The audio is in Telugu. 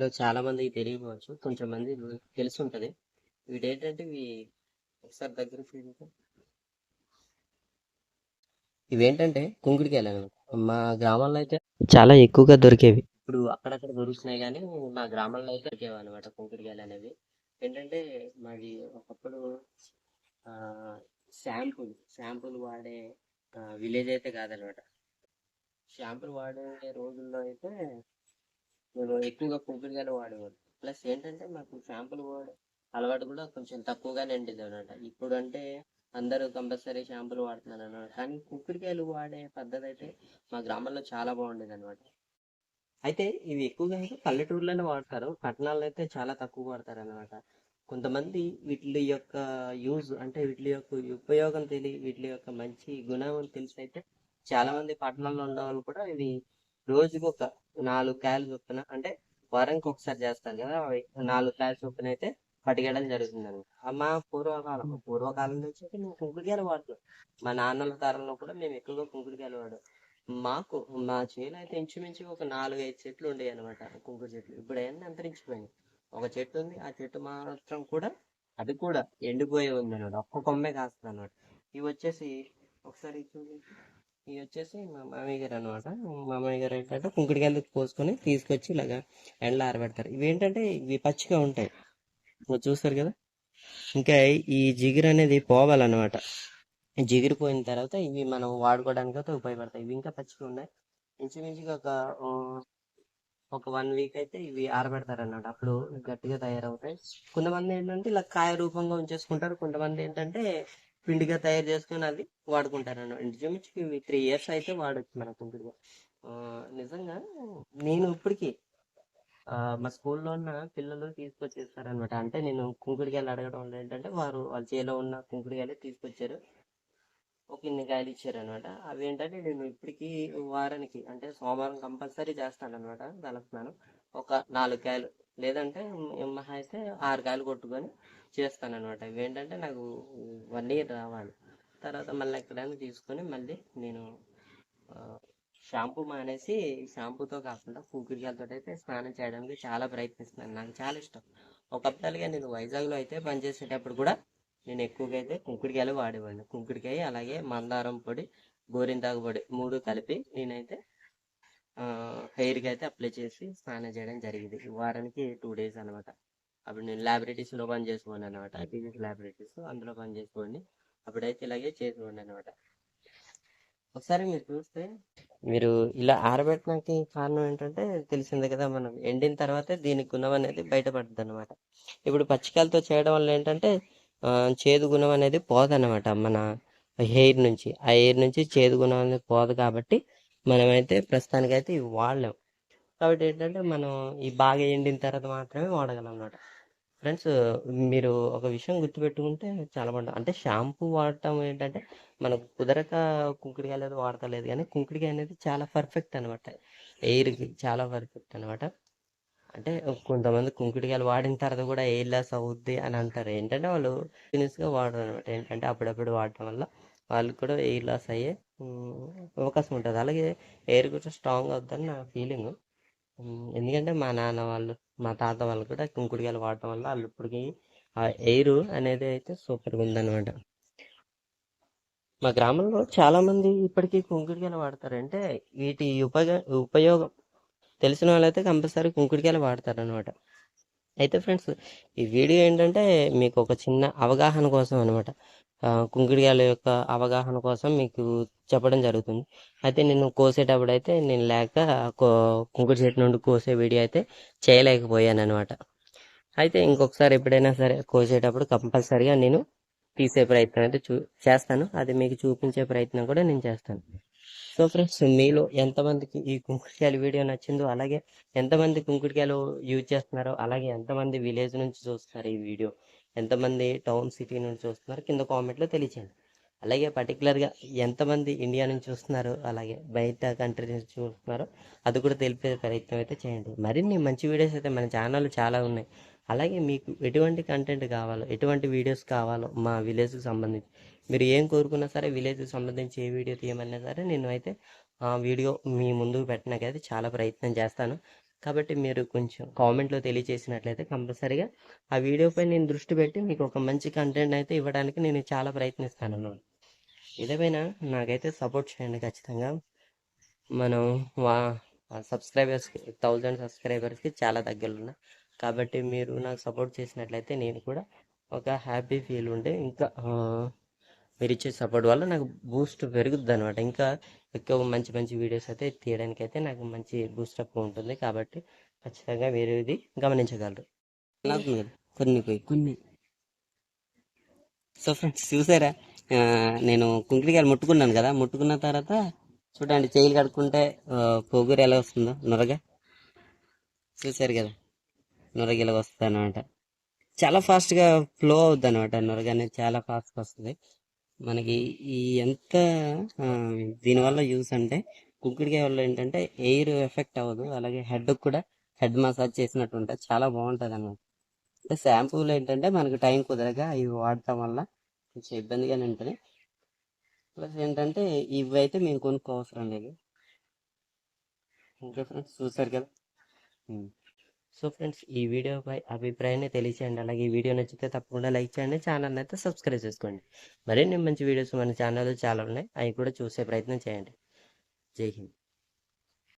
మీలో చాలా మందికి తెలియకపోవచ్చు, కొంచెం మంది తెలిసి ఉంటుంది. వీటేంటంటే ఒకసారి దగ్గర చూపించు. ఇవేంటంటే కుంకుడికాయలు అనమాట. మా గ్రామాల్లో అయితే చాలా ఎక్కువగా దొరికేవి. ఇప్పుడు అక్కడక్కడ దొరుకుతున్నాయి కానీ మా గ్రామంలో అయితే దొరికేవి అనమాట కుంకుడికాయలు అనేవి. ఏంటంటే మాది ఒకప్పుడు ఆ, షాంపూలు వాడే విలేజ్ అయితే కాదనమాట. షాంపూలు వాడే రోజుల్లో అయితే మేము ఎక్కువగా కుంకుడుకాయలు వాడేవాడు. ప్లస్ ఏంటంటే మాకు షాంపూలు వాడే అలవాటు కూడా కొంచెం తక్కువగానే ఉండేది అనమాట. ఇప్పుడు అంటే అందరూ కంపల్సరీ షాంపూలు వాడుతున్నారు అన్నమాట. కానీ కుంకుడుకాయలు వాడే పద్ధతి అయితే మా గ్రామంలో చాలా బాగుండేది అనమాట. అయితే ఇవి ఎక్కువగా అయితే పల్లెటూర్లోనే వాడతారు. పట్టణాల్లో అయితే చాలా తక్కువ వాడతారు అనమాట. కొంతమంది వీటి యొక్క యూజ్ అంటే వీటి యొక్క ఉపయోగం తెలియ వీటి యొక్క మంచి గుణం తెలిసి అయితే చాలా మంది పట్టణాల్లో ఉన్న వాళ్ళు కూడా ఇది రోజుకు ఒక 4 కాయలు చొప్పున అంటే వారానికి ఒకసారి చేస్తారు కదా, అవి 4 కాయలు చొప్పున అయితే పట్టుకెళ్ళడం జరుగుతుంది. మా పూర్వకాలం నుంచి అయితే మేము కుంకుడుకాయలు వాడుతున్నాం. మా నాన్నల తరంలో కూడా మేము ఎక్కువగా కుంకుడుకాయలు వాడాం. మాకు మా చేను అయితే ఇంచుమించు ఒక 4-5 చెట్లు ఉండేవి అనమాట, కుంకుడు చెట్లు. ఇప్పుడు అవన్నీ అంతరించిపోయినాయి. ఒక చెట్టు ఉంది, ఆ చెట్టు మాత్రం కూడా అది కూడా ఎండిపోయి ఉంది అనమాట. ఒక్క కొమ్మే కాస్తుంది అనమాట. ఇవి వచ్చేసి ఒకసారి చూడండి. ఇవి వచ్చేసి మా మామయ్య గారు అనమాట. మా మామయ్య గారు ఏంటంటే కుంకుడుకాయలు కోసుకొని తీసుకొచ్చి ఇలాగా ఎండలో ఆరబెడతారు. ఇవి ఏంటంటే ఇవి పచ్చిగా ఉంటాయి, మీరు చూస్తారు కదా. ఇంకా ఈ జిగురు అనేది పోవాలన్నమాట. జిగిరిపోయిన తర్వాత ఇవి మనం వాడుకోవడానికి అయితే ఉపయోగపడతాయి. ఇవి ఇంకా పచ్చిగా ఉన్నాయి. ఇంచుమించుగా ఒక 1 వీక్ అయితే ఇవి ఆరబెడతారు అన్నమాట. అప్పుడు గట్టిగా తయారవుతాయి. కొంతమంది ఏంటంటే ఇలా కాయ రూపంగా ఉంచేసుకుంటారు. కొంతమంది ఏంటంటే పిండిగా తయారు చేసుకొని అది వాడుకుంటారు అన్నమాట. ఇంచుమించు ఇవి 3 years అయితే వాడచ్చు మన కుంకుడుగా. నిజంగా నేను ఇప్పటికీ మా స్కూల్లో ఉన్న పిల్లలు తీసుకొచ్చేస్తారనమాట. అంటే నేను కుంకుడుకాయలు అడగడం వల్ల ఏంటంటే వాళ్ళ చేలో ఉన్న కుంకుడుకాయలు తీసుకొచ్చారు. ఒక ఇన్ని కాయలు ఇచ్చారనమాట. అవి ఏంటంటే నేను ఇప్పటికీ వారానికి అంటే సోమవారం కంపల్సరీ చేస్తానన్నమాట తలస్నానం. ఒక 4 కాయలు లేదంటే మహా అయితే 6 కాయలు కొట్టుకొని చేస్తానన్నమాట. ఇవి ఏంటంటే నాకు 1 year రావాలి. తర్వాత మళ్ళీ ఎక్కడైనా తీసుకొని మళ్ళీ నేను షాంపూ మానేసి షాంపూతో కాకుండా కుంకుడుకాయలతో అయితే స్నానం చేయడానికి చాలా ప్రయత్నిస్తున్నాను. నాకు చాలా ఇష్టం. ఒకప్పుడుగా నేను వైజాగ్లో అయితే పనిచేసేటప్పుడు కూడా నేను ఎక్కువగా అయితే కుంకుడుకాయలు వాడేవాడిని. కుంకుడుకాయ అలాగే మందారం పొడి, గోరింటాకు పొడి 3 కలిపి నేనైతే హెయిర్కి అయితే అప్లై చేసి స్నానం చేయడం జరిగింది. వారానికి 2 days అనమాట. అప్పుడు నేను ల్యాబొరేటరీస్లో పని చేసుకోండి అనమాట. టీవీఎస్ ల్యాబొరేటరీస్ అందులో పని చేసుకోండి. అప్పుడైతే ఇలాగే చేసేవాడిని అనమాట. ఒకసారి మీరు చూస్తే మీరు ఇలా ఆరబెట్టడానికి కారణం ఏంటంటే తెలిసిందే కదా, మనం ఎండిన తర్వాతే దీని గుణం అనేది బయటపడుతుంది అనమాట. ఇప్పుడు పచ్చికాయలతో చేయడం వల్ల ఏంటంటే చేదు గుణం అనేది పోదన్నమాట మన హెయిర్ నుంచి. ఆ హెయిర్ నుంచి చేదు గుణం అనేది పోదు కాబట్టి మనమైతే ప్రస్తుతానికైతే ఇవి వాడలేం. కాబట్టి ఏంటంటే మనం ఈ బాగా ఎండిన తర్వాత మాత్రమే వాడగలం అన్నమాట. ఫ్రెండ్స్, మీరు ఒక విషయం గుర్తుపెట్టుకుంటే చాలా బాగుంటుంది. అంటే షాంపూ వాడటం ఏంటంటే మనకు కుదరక కుంకుడుకాయలు అనేది వాడతలేదు, కానీ కుంకుడుకాయ అనేది చాలా పర్ఫెక్ట్ అనమాట. ఎయిర్కి చాలా పర్ఫెక్ట్ అనమాట. అంటే కొంతమంది కుంకుడుకాయలు వాడిన తర్వాత కూడా ఎయిర్ లాస్ అవుద్ది అని అంటారు. ఏంటంటే వాళ్ళు కంటిన్యూస్గా వాడరు అనమాట. ఏంటంటే అప్పుడప్పుడు వాడటం వల్ల వాళ్ళు కూడా ఎయిర్ లాస్ అయ్యే అవకాశం ఉంటుంది. అలాగే ఎయిర్ కూడా స్ట్రాంగ్ అవుతుందని నా ఫీలింగ్. ఎందుకంటే మా నాన్న వాళ్ళు, మా తాత వాళ్ళు కూడా కుంకుడుకాయలు వాడటం వల్ల వాళ్ళు ఇప్పటికీ ఆ ఎయిర్ అనేది అయితే సూపర్గా ఉందన్నమాట. మా గ్రామంలో చాలా మంది ఇప్పటికీ కుంకుడుకాయలు వాడతారు. అంటే వీటి ఉపయోగం తెలిసిన వాళ్ళైతే కంపల్సరీ కుంకుడుకాయలు వాడతారు అనమాట. అయితే ఫ్రెండ్స్, ఈ వీడియో ఏంటంటే మీకు ఒక చిన్న అవగాహన కోసం అనమాట. కుంకుడుకాయల యొక్క అవగాహన కోసం మీకు చెప్పడం జరుగుతుంది. అయితే నేను కోసేటప్పుడు అయితే నేను లేక కుంకుడు చెట్టు నుండి కోసే వీడియో అయితే చేయలేకపోయాను అనమాట. అయితే ఇంకొకసారి ఎప్పుడైనా సరే కోసేటప్పుడు కంపల్సరీగా నేను తీసే ప్రయత్నం అయితే చేస్తాను. అది మీకు చూపించే ప్రయత్నం కూడా నేను చేస్తాను. సో ఫ్రెండ్స్, మీలో ఎంతమందికి ఈ కుంకుడుకాయల వీడియో నచ్చిందో, అలాగే ఎంతమంది కుంకుడుకాయలు యూజ్ చేస్తున్నారో, అలాగే ఎంతమంది విలేజ్ నుంచి చూస్తున్నారు ఈ వీడియో, ఎంతమంది టౌన్ సిటీ నుంచి చూస్తున్నారు కింద కామెంట్లో తెలియచేయండి. అలాగే పర్టికులర్గా ఎంతమంది ఇండియా నుంచి చూస్తున్నారు, అలాగే బయట కంట్రీ నుంచి చూస్తున్నారో అది కూడా తెలిపే ప్రయత్నం అయితే చేయండి. మరిన్ని మంచి వీడియోస్ అయితే మన ఛానల్ చాలా ఉన్నాయి. అలాగే మీకు ఎటువంటి కంటెంట్ కావాలో, ఎటువంటి వీడియోస్ కావాలో మా విలేజ్కి సంబంధించి మీరు ఏం కోరుకున్నా సరే, విలేజ్కి సంబంధించి ఏ వీడియో తీయమన్నా సరే నేను అయితే ఆ వీడియో మీ ముందుకు పెట్టడానికైతే చాలా ప్రయత్నం చేస్తాను. కాబట్టి మీరు కొంచెం కామెంట్లో తెలియజేసినట్లయితే కంపల్సరీగా ఆ వీడియోపై నేను దృష్టి పెట్టి మీకు ఒక మంచి కంటెంట్ అయితే ఇవ్వడానికి నేను చాలా ప్రయత్నిస్తాను అన్నమాట. ఏదేమైనా నాకైతే సపోర్ట్ చేయండి ఖచ్చితంగా. మనం వా సబ్స్క్రైబర్స్కి 1000 సబ్స్క్రైబర్స్కి చాలా దగ్గరలో ఉన్నా. కాబట్టి మీరు నాకు సపోర్ట్ చేసినట్లయితే నేను కూడా ఒక హ్యాపీ ఫీల్ ఉంటే ఇంకా మీరు ఇచ్చే సపోర్ట్ వల్ల నాకు బూస్ట్ పెరుగుద్ది అనమాట. ఇంకా ఎక్కువ మంచి మంచి వీడియోస్ అయితే తీయడానికి అయితే నాకు మంచి బూస్టప్ ఉంటుంది. కాబట్టి ఖచ్చితంగా మీరు ఇది గమనించగలరు. నాకు మీరు కొన్ని సో ఫ్రెండ్స్ చూసారా, నేను కుంకుడికాయలు ముట్టుకున్నాను కదా, ముట్టుకున్న తర్వాత చూడండి చేయిలు కడుక్కుంటే పొగురు ఎలా వస్తుందో నొరగ. చూసారు కదా, నొరగ ఇలా వస్తుంది అనమాట. చాలా ఫాస్ట్గా ఫ్లో అవుద్ది అనమాట. నొరగ అనేది చాలా ఫాస్ట్గా వస్తుంది మనకి. ఈ ఎంత ఆ, దీనివల్ల యూస్ అంటే కుంకుడికాయ వల్ల ఏంటంటే ఎయిర్ ఎఫెక్ట్ అవ్వదు, అలాగే హెడ్ కూడా హెడ్ మసాజ్ చేసినట్టు ఉంటుంది, చాలా బాగుంటుంది అనమాట. అంటే షాంపూలు ఏంటంటే మనకు టైం కుదరగా ఇవి వాడటం వల్ల కొంచెం ఇబ్బందిగానే ఉంటుంది. ప్లస్ ఏంటంటే ఇవి అయితే మేము కొనుక్కోవసరం లేదు. ఓకే ఫ్రెండ్స్, చూసారు కదా. సో ఫ్రెండ్స్, ఈ వీడియోపై అభిప్రాయాన్ని తెలియచేయండి. అలాగే ఈ వీడియో నచ్చితే తప్పకుండా లైక్ చేయండి, ఛానల్ అయితే సబ్స్క్రైబ్ చేసుకోండి. మరిన్ని మంచి వీడియోస్ మన ఛానల్లో చాలా ఉన్నాయి, అవి కూడా చూసే ప్రయత్నం చేయండి. జై హింద్.